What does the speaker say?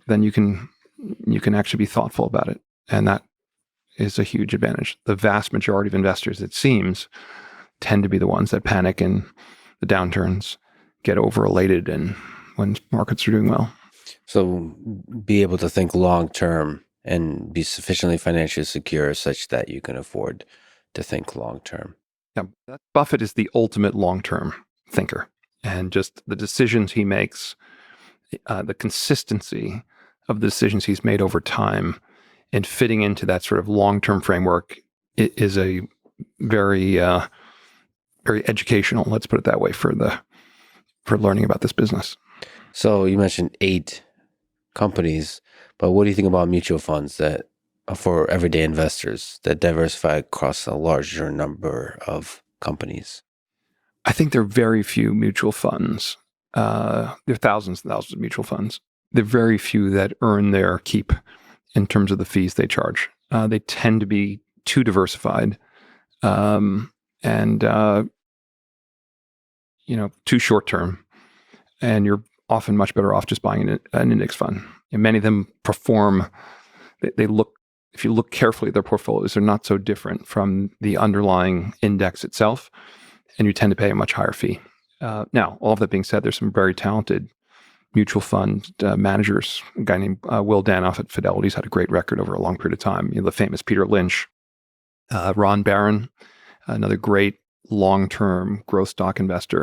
then you can actually be thoughtful about it, and that is a huge advantage. The vast majority of investors, it seems, tend to be the ones that panic in the downturns, get over elated, and when markets are doing well. So be able to think long term and be sufficiently financially secure such that you can afford to think long term. Yeah, Buffett is the ultimate long-term thinker, and just the decisions he makes, the consistency of the decisions he's made over time, and fitting into that sort of long-term framework is a very, very educational. Let's put it that way for learning about this business. So you mentioned 8 companies, but what do you think about mutual funds that for everyday investors that diversify across a larger number of companies? I think there are very few mutual funds. There are thousands and thousands of mutual funds. There are very few that earn their keep in terms of the fees they charge. They tend to be too diversified, and too short term. And you're often much better off just buying an index fund. And many of them perform. They look. If you look carefully at their portfolios, they're not so different from the underlying index itself, and you tend to pay a much higher fee. Now, all of that being said, there's some very talented mutual fund managers. A guy named Will Danoff at Fidelity's had a great record over a long period of time. The famous Peter Lynch, Ron Barron, another great long-term growth stock investor.